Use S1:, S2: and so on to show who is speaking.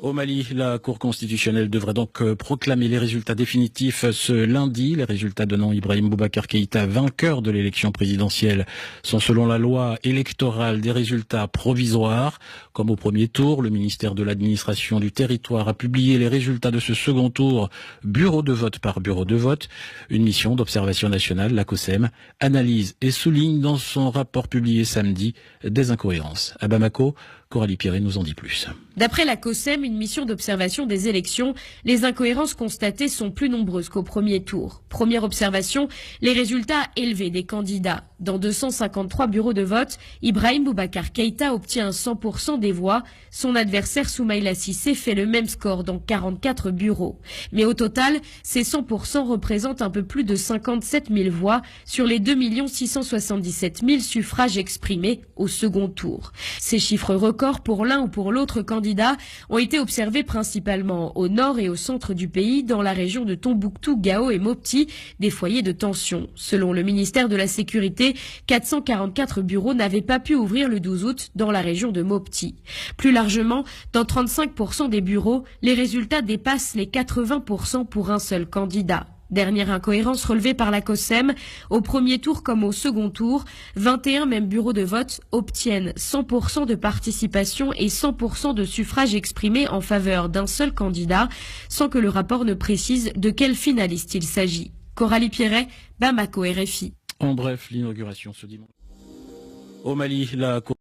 S1: Au Mali, la Cour constitutionnelle devrait donc proclamer les résultats définitifs ce lundi. Les résultats donnant Ibrahim Boubacar Keïta vainqueur de l'élection présidentielle sont selon la loi électorale des résultats provisoires. Comme au premier tour, le ministère de l'administration du territoire a publié les résultats de ce second tour, bureau de vote par bureau de vote. Une mission d'observation nationale, la COSEM, analyse et souligne dans son rapport publié samedi des incohérences. À Bamako, Coralie Pierret nous en dit plus.
S2: D'après la COSEM, une mission d'observation des élections, les incohérences constatées sont plus nombreuses qu'au premier tour. Première observation, les résultats élevés des candidats. Dans 253 bureaux de vote, Ibrahim Boubacar Keïta obtient 100% des voix. Son adversaire Soumaïla Cissé fait le même score dans 44 bureaux. Mais au total, ces 100% représentent un peu plus de 57 000 voix sur les 2 677 000 suffrages exprimés au second tour. Ces chiffres records pour l'un ou pour l'autre candidat ont été observés principalement au nord et au centre du pays, dans la région de Tombouctou, Gao et Mopti, des foyers de tension. Selon le ministère de la Sécurité, 444 bureaux n'avaient pas pu ouvrir le 12 août dans la région de Mopti. Plus largement, dans 35% des bureaux, les résultats dépassent les 80% pour un seul candidat. Dernière incohérence relevée par la COSEM, au premier tour comme au second tour, 21 mêmes bureaux de vote obtiennent 100% de participation et 100% de suffrages exprimés en faveur d'un seul candidat, sans que le rapport ne précise de quel finaliste il s'agit. Coralie Pierret, Bamako, RFI.
S1: En bref, l'inauguration ce dimanche. Au Mali, la Cour